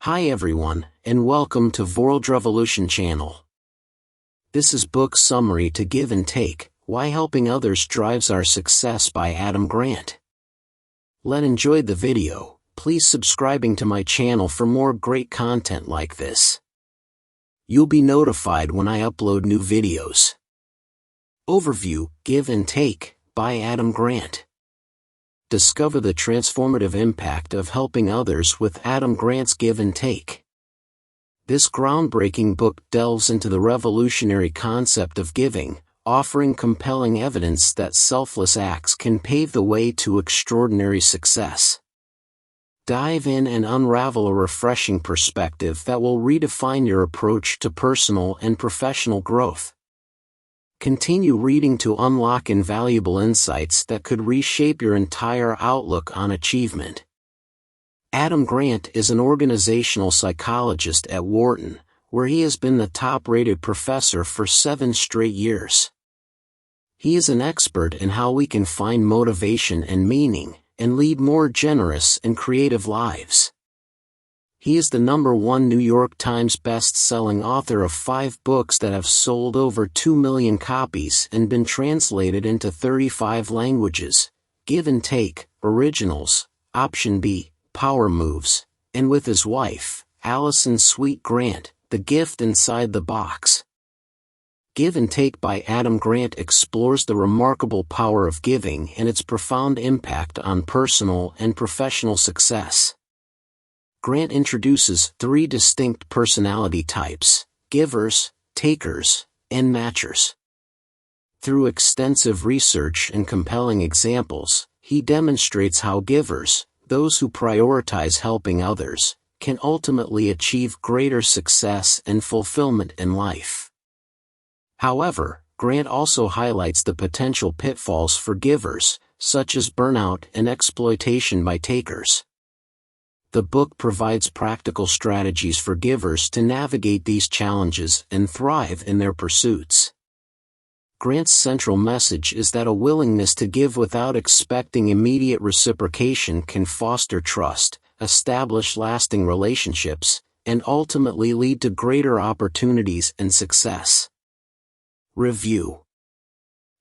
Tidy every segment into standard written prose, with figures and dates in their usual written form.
Hi everyone, and welcome to Vorldrevolution channel. This is book summary to Give and Take, Why Helping Others Drives Our Success by Adam Grant. Let's enjoy the video. Please subscribing to my channel for more great content like this. You'll be notified when I upload new videos. Overview, Give and Take, by Adam Grant. Discover the transformative impact of helping others with Adam Grant's Give and Take. This groundbreaking book delves into the revolutionary concept of giving, offering compelling evidence that selfless acts can pave the way to extraordinary success. Dive in and unravel a refreshing perspective that will redefine your approach to personal and professional growth. Continue reading to unlock invaluable insights that could reshape your entire outlook on achievement. Adam Grant is an organizational psychologist at Wharton, where he has been the top-rated professor for 7 straight years. He is an expert in how we can find motivation and meaning, and lead more generous and creative lives. He is the #1 New York Times best-selling author of 5 books that have sold over 2 million copies and been translated into 35 languages: Give and Take, Originals, Option B, Power Moves, and with his wife, Allison Sweet Grant, The Gift Inside the Box. Give and Take by Adam Grant explores the remarkable power of giving and its profound impact on personal and professional success. Grant introduces 3 distinct personality types: givers, takers, and matchers. Through extensive research and compelling examples, he demonstrates how givers, those who prioritize helping others, can ultimately achieve greater success and fulfillment in life. However, Grant also highlights the potential pitfalls for givers, such as burnout and exploitation by takers. The book provides practical strategies for givers to navigate these challenges and thrive in their pursuits. Grant's central message is that a willingness to give without expecting immediate reciprocation can foster trust, establish lasting relationships, and ultimately lead to greater opportunities and success. Review.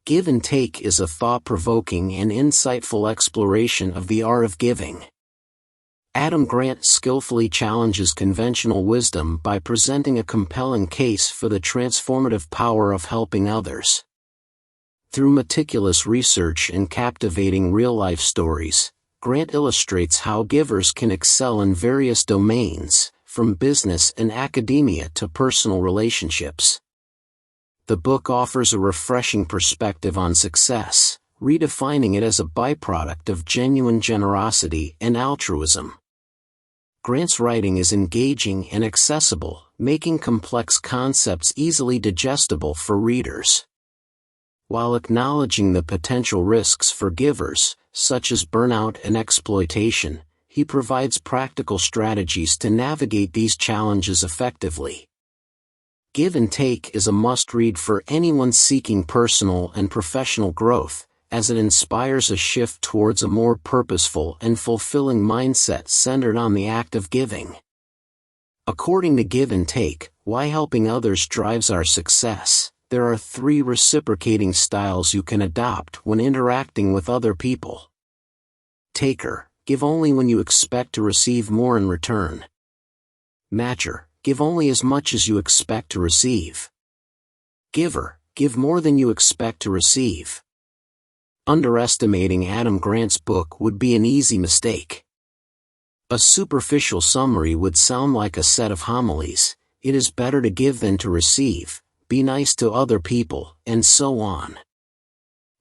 Give and Take is a thought-provoking and insightful exploration of the art of giving. Adam Grant skillfully challenges conventional wisdom by presenting a compelling case for the transformative power of helping others. Through meticulous research and captivating real-life stories, Grant illustrates how givers can excel in various domains, from business and academia to personal relationships. The book offers a refreshing perspective on success, redefining it as a byproduct of genuine generosity and altruism. Grant's writing is engaging and accessible, making complex concepts easily digestible for readers. While acknowledging the potential risks for givers, such as burnout and exploitation, he provides practical strategies to navigate these challenges effectively. Give and Take is a must-read for anyone seeking personal and professional growth, as it inspires a shift towards a more purposeful and fulfilling mindset centered on the act of giving. According to Give and Take, Why Helping Others Drives Our Success, there are 3 reciprocating styles you can adopt when interacting with other people. Taker, give only when you expect to receive more in return. Matcher, give only as much as you expect to receive. Giver, give more than you expect to receive. Underestimating Adam Grant's book would be an easy mistake. A superficial summary would sound like a set of homilies: it is better to give than to receive, be nice to other people, and so on.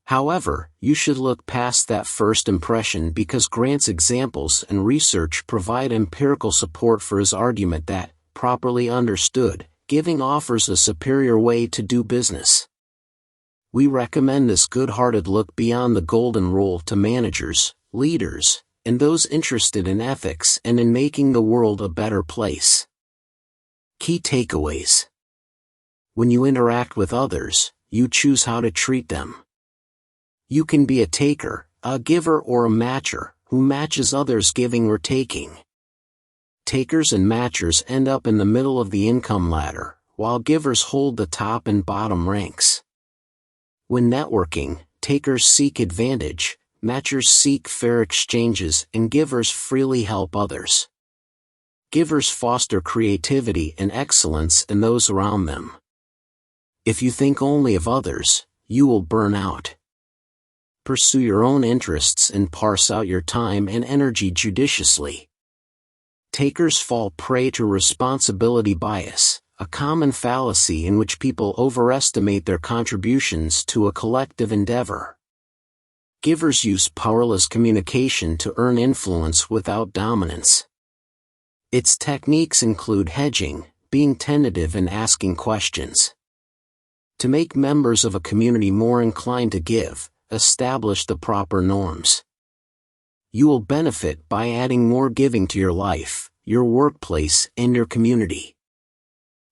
However, you should look past that first impression because Grant's examples and research provide empirical support for his argument that, properly understood, giving offers a superior way to do business. We recommend this good-hearted look beyond the golden rule to managers, leaders, and those interested in ethics and in making the world a better place. Key takeaways. When you interact with others, you choose how to treat them. You can be a taker, a giver, or a matcher, who matches others' giving or taking. Takers and matchers end up in the middle of the income ladder, while givers hold the top and bottom ranks. When networking, takers seek advantage, matchers seek fair exchanges, and givers freely help others. Givers foster creativity and excellence in those around them. If you think only of others, you will burn out. Pursue your own interests and parse out your time and energy judiciously. Takers fall prey to responsibility bias, a common fallacy in which people overestimate their contributions to a collective endeavor. Givers use powerless communication to earn influence without dominance. Its techniques include hedging, being tentative, and asking questions. To make members of a community more inclined to give, establish the proper norms. You will benefit by adding more giving to your life, your workplace, and your community.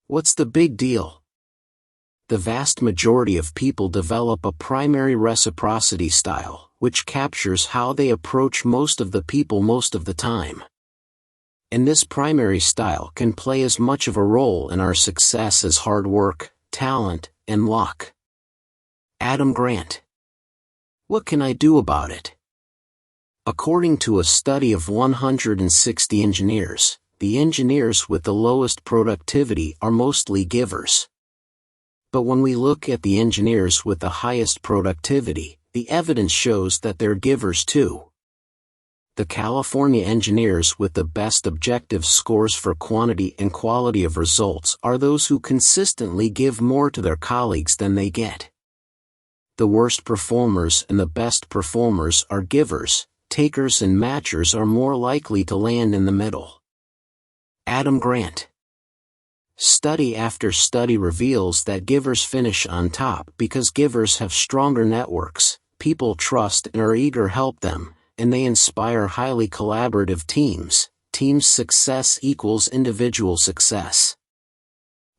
What's the big deal? The vast majority of people develop a primary reciprocity style, which captures how they approach most of the people most of the time. And this primary style can play as much of a role in our success as hard work, talent, and luck. Adam Grant. What can I do about it? According to a study of 160 engineers, the engineers with the lowest productivity are mostly givers. But when we look at the engineers with the highest productivity, the evidence shows that they're givers too. The California engineers with the best objective scores for quantity and quality of results are those who consistently give more to their colleagues than they get. The worst performers and the best performers are givers. Takers and matchers are more likely to land in the middle. Adam Grant. Study after study reveals that givers finish on top because givers have stronger networks, people trust and are eager to help them, and they inspire highly collaborative teams. Team success equals individual success.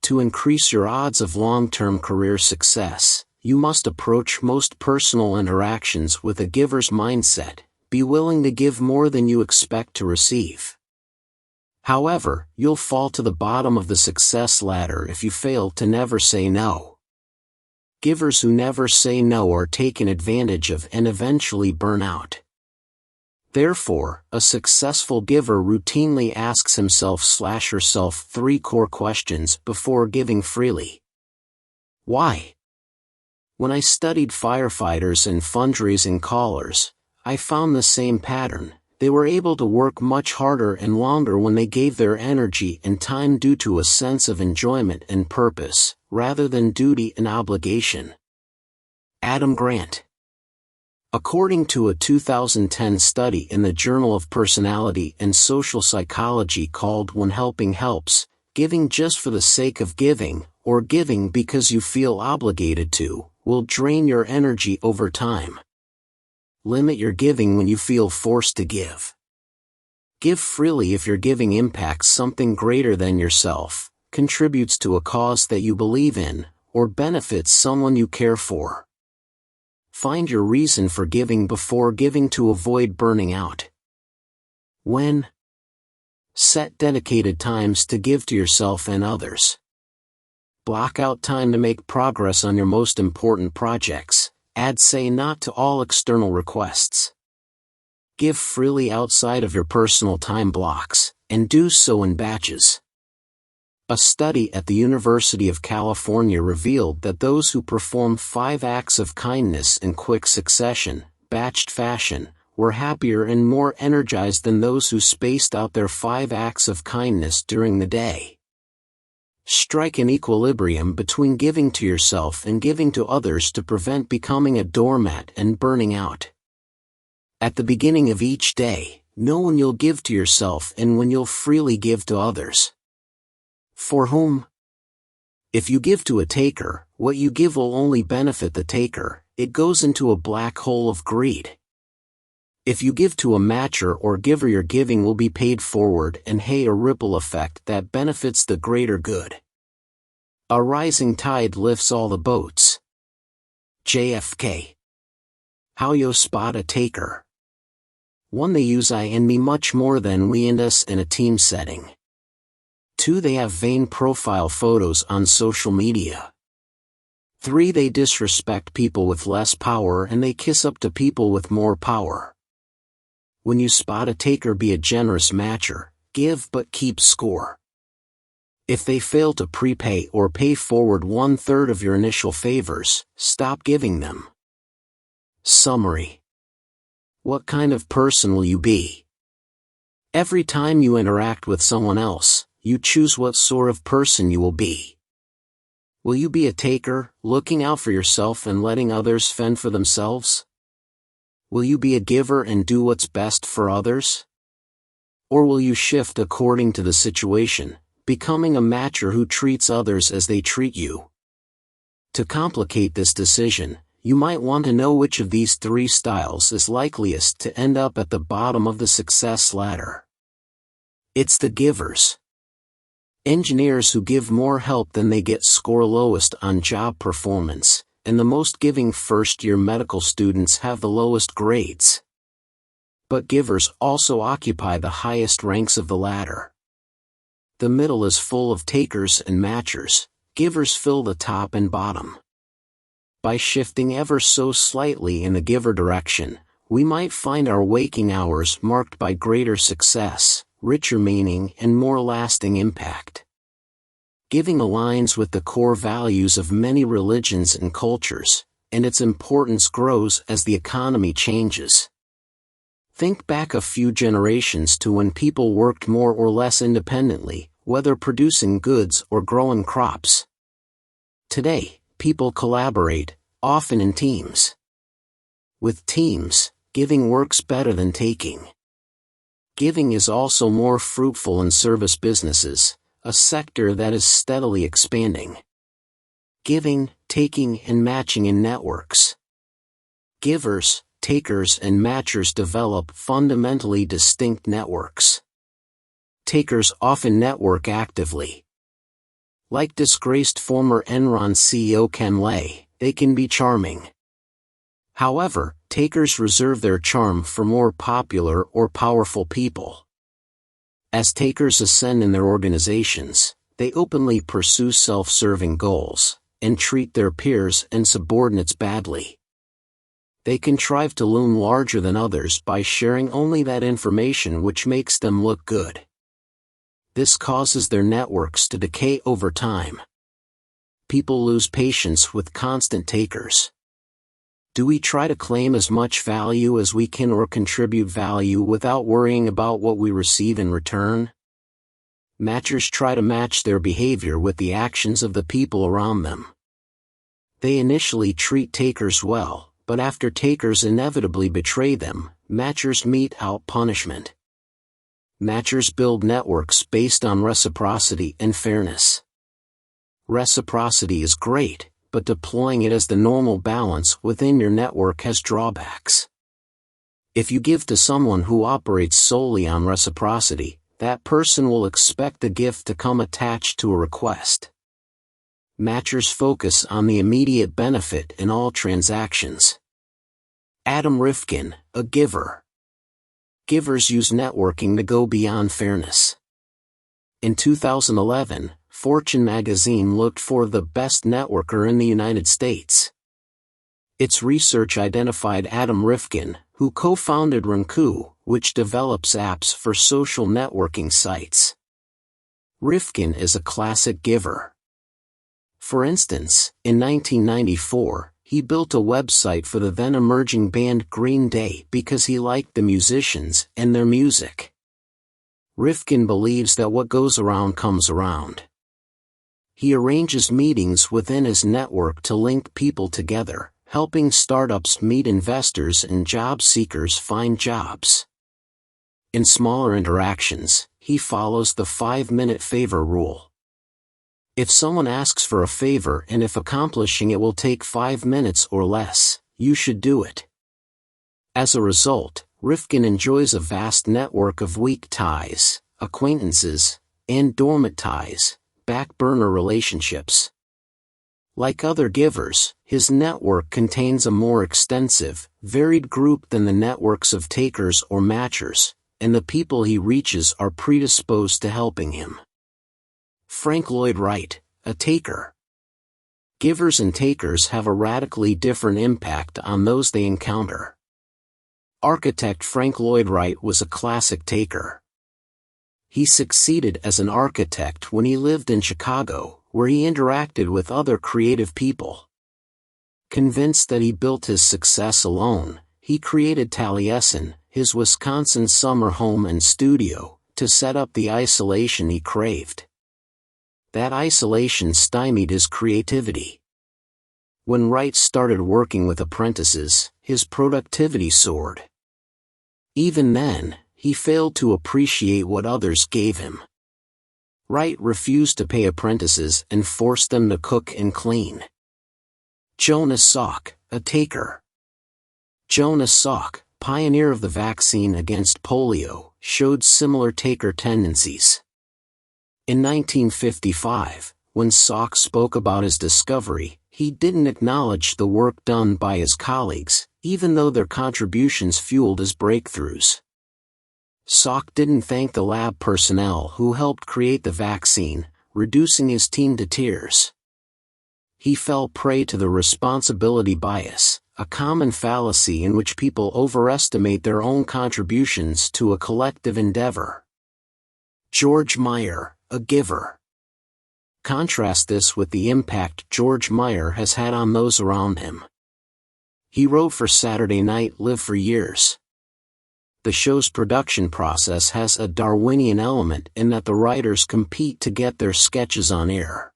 To increase your odds of long-term career success, you must approach most personal interactions with a giver's mindset. Be willing to give more than you expect to receive. However, you'll fall to the bottom of the success ladder if you fail to never say no. Givers who never say no are taken advantage of and eventually burn out. Therefore, a successful giver routinely asks himself/herself 3 core questions before giving freely. Why? When I studied firefighters and fundraising callers, I found the same pattern. They were able to work much harder and longer when they gave their energy and time due to a sense of enjoyment and purpose, rather than duty and obligation. Adam Grant. According to a 2010 study in the Journal of Personality and Social Psychology called When Helping Helps, giving just for the sake of giving, or giving because you feel obligated to, will drain your energy over time. Limit your giving when you feel forced to give. Give freely if your giving impacts something greater than yourself, contributes to a cause that you believe in, or benefits someone you care for. Find your reason for giving before giving to avoid burning out. When? Set dedicated times to give to yourself and others. Block out time to make progress on your most important projects. Add say not to all external requests. Give freely outside of your personal time blocks, and do so in batches. A study at the University of California revealed that those who performed 5 acts of kindness in quick succession, batched fashion, were happier and more energized than those who spaced out their 5 acts of kindness during the day. Strike an equilibrium between giving to yourself and giving to others to prevent becoming a doormat and burning out. At the beginning of each day, know when you'll give to yourself and when you'll freely give to others. For whom? If you give to a taker, what you give will only benefit the taker. It goes into a black hole of greed. If you give to a matcher or giver, your giving will be paid forward and a ripple effect that benefits the greater good. A rising tide lifts all the boats. JFK. How you spot a taker. 1. They use I and me much more than we and us in a team setting. 2. They have vain profile photos on social media. 3. They disrespect people with less power and they kiss up to people with more power. When you spot a taker, be a generous matcher, give but keep score. If they fail to prepay or pay forward 1/3 of your initial favors, stop giving them. Summary. What kind of person will you be? Every time you interact with someone else, you choose what sort of person you will be. Will you be a taker, looking out for yourself and letting others fend for themselves? Will you be a giver and do what's best for others? Or will you shift according to the situation, becoming a matcher who treats others as they treat you? To complicate this decision, you might want to know which of these 3 styles is likeliest to end up at the bottom of the success ladder. It's the givers. Engineers who give more help than they get score lowest on job performance, and the most giving first-year medical students have the lowest grades. But givers also occupy the highest ranks of the ladder. The middle is full of takers and matchers, givers fill the top and bottom. By shifting ever so slightly in the giver direction, we might find our waking hours marked by greater success, richer meaning and more lasting impact. Giving aligns with the core values of many religions and cultures, and its importance grows as the economy changes. Think back a few generations to when people worked more or less independently, whether producing goods or growing crops. Today, people collaborate, often in teams. With teams, giving works better than taking. Giving is also more fruitful in service businesses, a sector that is steadily expanding. Giving, taking and matching in networks. Givers, takers and matchers develop fundamentally distinct networks. Takers often network actively. Like disgraced former Enron CEO Ken Lay, they can be charming. However, takers reserve their charm for more popular or powerful people. As takers ascend in their organizations, they openly pursue self-serving goals, and treat their peers and subordinates badly. They contrive to loom larger than others by sharing only that information which makes them look good. This causes their networks to decay over time. People lose patience with constant takers. Do we try to claim as much value as we can or contribute value without worrying about what we receive in return? Matchers try to match their behavior with the actions of the people around them. They initially treat takers well, but after takers inevitably betray them, matchers mete out punishment. Matchers build networks based on reciprocity and fairness. Reciprocity is great, but deploying it as the normal balance within your network has drawbacks. If you give to someone who operates solely on reciprocity, that person will expect the gift to come attached to a request. Matchers focus on the immediate benefit in all transactions. Adam Rifkin, a giver. Givers use networking to go beyond fairness. In 2011, Fortune magazine looked for the best networker in the United States. Its research identified Adam Rifkin, who co-founded Runku, which develops apps for social networking sites. Rifkin is a classic giver. For instance, in 1994, he built a website for the then-emerging band Green Day because he liked the musicians and their music. Rifkin believes that what goes around comes around. He arranges meetings within his network to link people together, helping startups meet investors and job seekers find jobs. In smaller interactions, he follows the 5-minute favor rule. If someone asks for a favor and if accomplishing it will take 5 minutes or less, you should do it. As a result, Rifkin enjoys a vast network of weak ties, acquaintances, and dormant ties, back burner relationships. Like other givers, his network contains a more extensive, varied group than the networks of takers or matchers, and the people he reaches are predisposed to helping him. Frank Lloyd Wright, a taker. Givers and takers have a radically different impact on those they encounter. Architect Frank Lloyd Wright was a classic taker. He succeeded as an architect when he lived in Chicago, where he interacted with other creative people. Convinced that he built his success alone, he created Taliesin, his Wisconsin summer home and studio, to set up the isolation he craved. That isolation stymied his creativity. When Wright started working with apprentices, his productivity soared. Even then, he failed to appreciate what others gave him. Wright refused to pay apprentices and forced them to cook and clean. Jonas Salk, a taker. Jonas Salk, pioneer of the vaccine against polio, showed similar taker tendencies. In 1955, when Salk spoke about his discovery, he didn't acknowledge the work done by his colleagues, even though their contributions fueled his breakthroughs. Salk didn't thank the lab personnel who helped create the vaccine, reducing his team to tears. He fell prey to the responsibility bias, a common fallacy in which people overestimate their own contributions to a collective endeavor. George Meyer, a giver. Contrast this with the impact George Meyer has had on those around him. He wrote for Saturday Night Live for years. The show's production process has a Darwinian element in that the writers compete to get their sketches on air.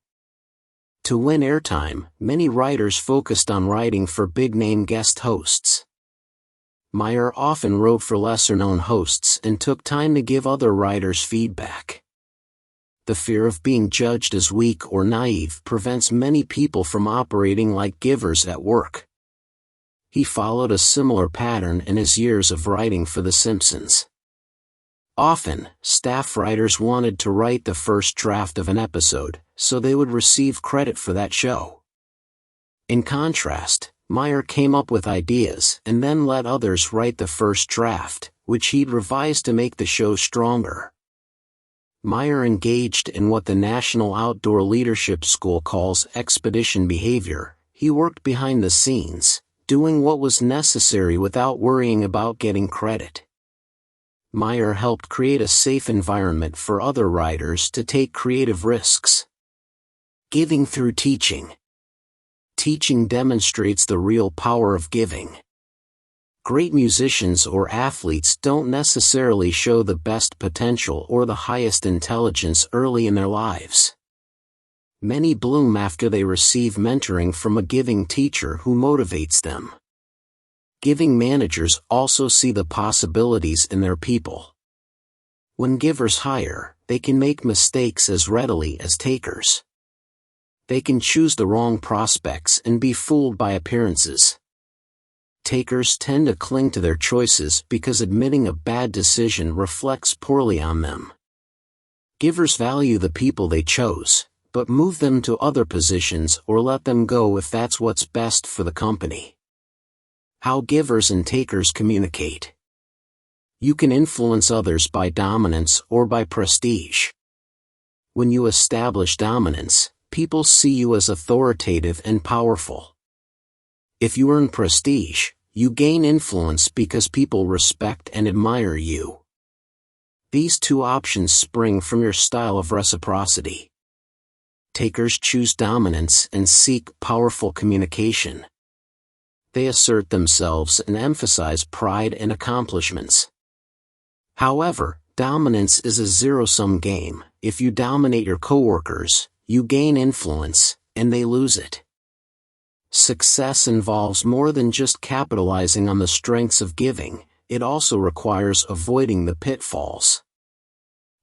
To win airtime, many writers focused on writing for big-name guest hosts. Meyer often wrote for lesser-known hosts and took time to give other writers feedback. The fear of being judged as weak or naive prevents many people from operating like givers at work. He followed a similar pattern in his years of writing for The Simpsons. Often, staff writers wanted to write the first draft of an episode, so they would receive credit for that show. In contrast, Meyer came up with ideas and then let others write the first draft, which he'd revise to make the show stronger. Meyer engaged in what the National Outdoor Leadership School calls expedition behavior. He worked behind the scenes, doing what was necessary without worrying about getting credit. Meyer helped create a safe environment for other writers to take creative risks. Giving through teaching. Teaching demonstrates the real power of giving. Great musicians or athletes don't necessarily show the best potential or the highest intelligence early in their lives. Many bloom after they receive mentoring from a giving teacher who motivates them. Giving managers also see the possibilities in their people. When givers hire, they can make mistakes as readily as takers. They can choose the wrong prospects and be fooled by appearances. Takers tend to cling to their choices because admitting a bad decision reflects poorly on them. Givers value the people they chose, but move them to other positions or let them go if that's what's best for the company. How givers and takers communicate. You can influence others by dominance or by prestige. When you establish dominance, people see you as authoritative and powerful. If you earn prestige, you gain influence because people respect and admire you. These two options spring from your style of reciprocity. Takers choose dominance and seek powerful communication. They assert themselves and emphasize pride and accomplishments. However, dominance is a zero-sum game. If you dominate your coworkers, you gain influence, and they lose it. Success involves more than just capitalizing on the strengths of giving, it also requires avoiding the pitfalls.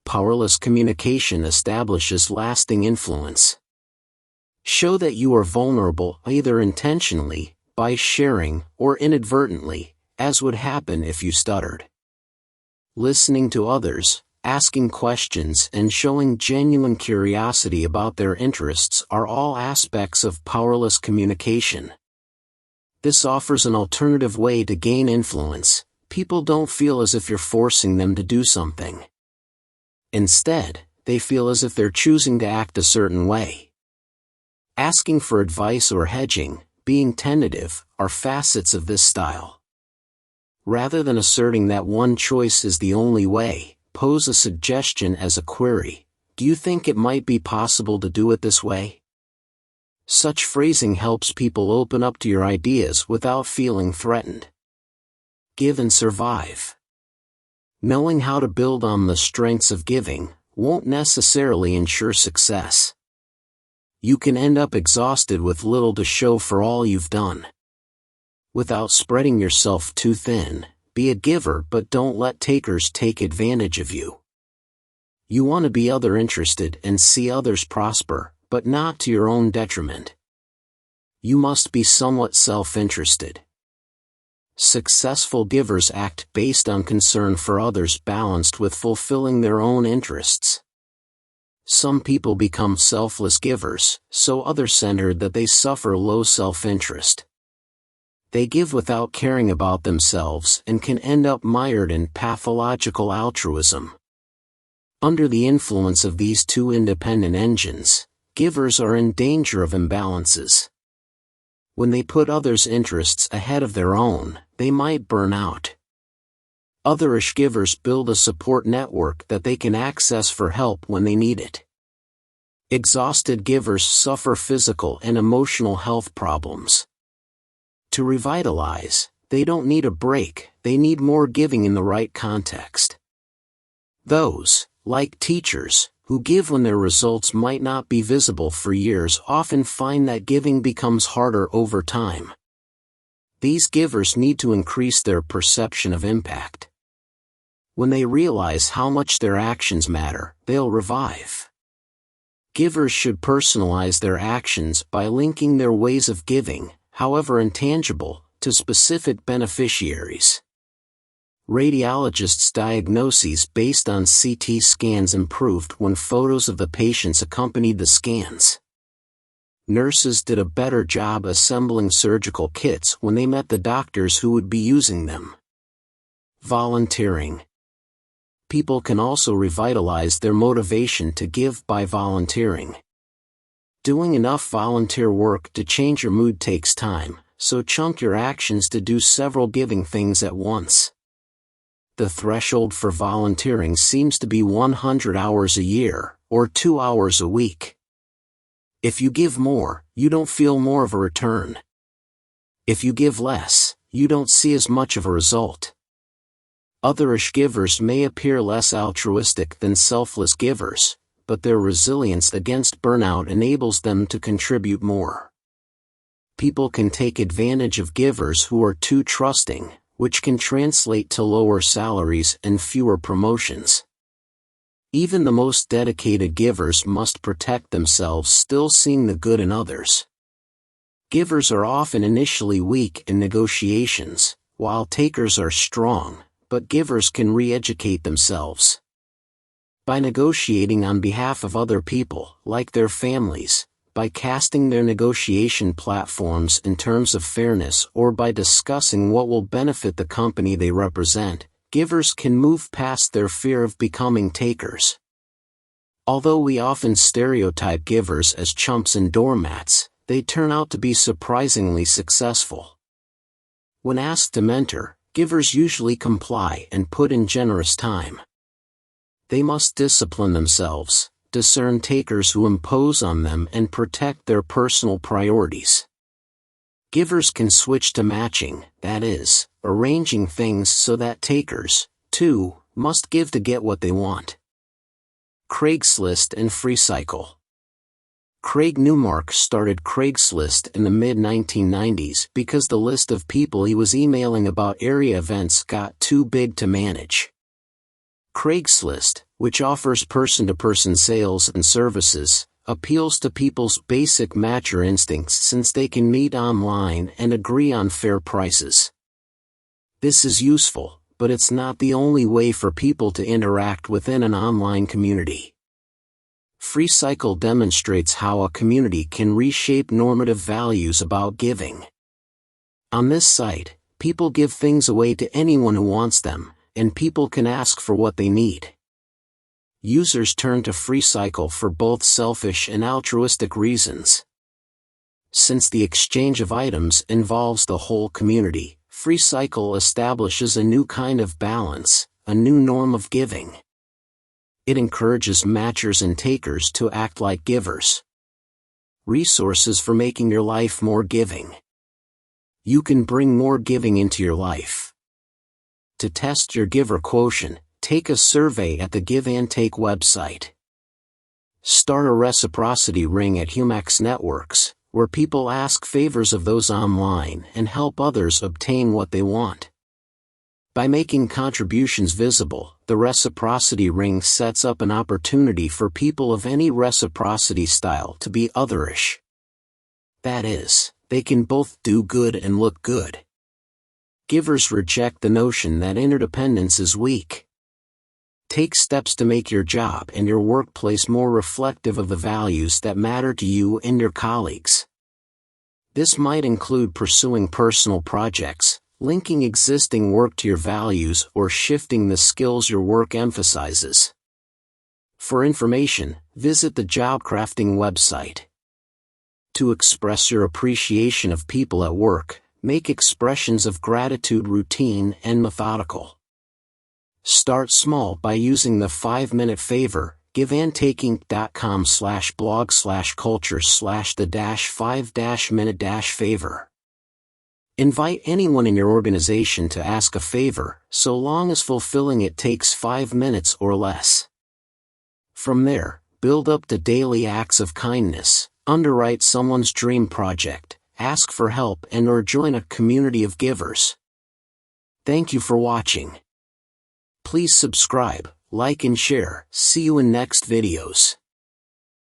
Powerless communication establishes lasting influence. Show that you are vulnerable either intentionally, by sharing, or inadvertently, as would happen if you stuttered. Listening to others, asking questions and showing genuine curiosity about their interests are all aspects of powerless communication. This offers an alternative way to gain influence. People don't feel as if you're forcing them to do something. Instead, they feel as if they're choosing to act a certain way. Asking for advice or hedging, being tentative, are facets of this style. Rather than asserting that one choice is the only way, pose a suggestion as a query. Do you think it might be possible to do it this way? Such phrasing helps people open up to your ideas without feeling threatened. Give and survive. Knowing how to build on the strengths of giving won't necessarily ensure success. You can end up exhausted with little to show for all you've done. Without spreading yourself too thin, be a giver but don't let takers take advantage of you. You want to be other-interested and see others prosper, but not to your own detriment. You must be somewhat self-interested. Successful givers act based on concern for others balanced with fulfilling their own interests. Some people become selfless givers, so other-centered that they suffer low self-interest. They give without caring about themselves and can end up mired in pathological altruism. Under the influence of these two independent engines, givers are in danger of imbalances. When they put others' interests ahead of their own, they might burn out. Otherish givers build a support network that they can access for help when they need it. Exhausted givers suffer physical and emotional health problems. To revitalize, they don't need a break, they need more giving in the right context. Those, like teachers, who give when their results might not be visible for years often find that giving becomes harder over time. These givers need to increase their perception of impact. When they realize how much their actions matter, they'll revive. Givers should personalize their actions by linking their ways of giving, however intangible, to specific beneficiaries. Radiologists' diagnoses based on CT scans improved when photos of the patients accompanied the scans. Nurses did a better job assembling surgical kits when they met the doctors who would be using them. Volunteering. People can also revitalize their motivation to give by volunteering. Doing enough volunteer work to change your mood takes time, so chunk your actions to do several giving things at once. The threshold for volunteering seems to be 100 hours a year, or 2 hours a week. If you give more, you don't feel more of a return. If you give less, you don't see as much of a result. Otherish givers may appear less altruistic than selfless givers, but their resilience against burnout enables them to contribute more. People can take advantage of givers who are too trusting, which can translate to lower salaries and fewer promotions. Even the most dedicated givers must protect themselves, still seeing the good in others. Givers are often initially weak in negotiations, while takers are strong, but givers can re-educate themselves. By negotiating on behalf of other people, like their families, by casting their negotiation platforms in terms of fairness, or by discussing what will benefit the company they represent, givers can move past their fear of becoming takers. Although we often stereotype givers as chumps and doormats, they turn out to be surprisingly successful. When asked to mentor, givers usually comply and put in generous time. They must discipline themselves, discern takers who impose on them, and protect their personal priorities. Givers can switch to matching, that is, arranging things so that takers, too, must give to get what they want. Craigslist and FreeCycle. Craig Newmark started Craigslist in the mid-1990s because the list of people he was emailing about area events got too big to manage. Craigslist, which offers person-to-person sales and services, appeals to people's basic matcher instincts since they can meet online and agree on fair prices. This is useful, but it's not the only way for people to interact within an online community. FreeCycle demonstrates how a community can reshape normative values about giving. On this site, people give things away to anyone who wants them, and people can ask for what they need. Users turn to FreeCycle for both selfish and altruistic reasons. Since the exchange of items involves the whole community, FreeCycle establishes a new kind of balance, a new norm of giving. It encourages matchers and takers to act like givers. Resources for making your life more giving. You can bring more giving into your life. To test your giver quotient, take a survey at the Give and Take website. Start a reciprocity ring at Humax Networks, where people ask favors of those online and help others obtain what they want. By making contributions visible, the reciprocity ring sets up an opportunity for people of any reciprocity style to be otherish. That is, they can both do good and look good. Givers reject the notion that interdependence is weak. Take steps to make your job and your workplace more reflective of the values that matter to you and your colleagues. This might include pursuing personal projects, linking existing work to your values, or shifting the skills your work emphasizes. For information, visit the Job Crafting website. To express your appreciation of people at work, make expressions of gratitude routine and methodical. Start small by using the 5-minute favor, giveandtaking.com/blog/culture/the-5-minute-favor. Invite anyone in your organization to ask a favor, so long as fulfilling it takes 5 minutes or less. From there, build up to daily acts of kindness, underwrite someone's dream project, ask for help, and/or join a community of givers. Thank you for watching. Please subscribe, like and share. See you in next videos.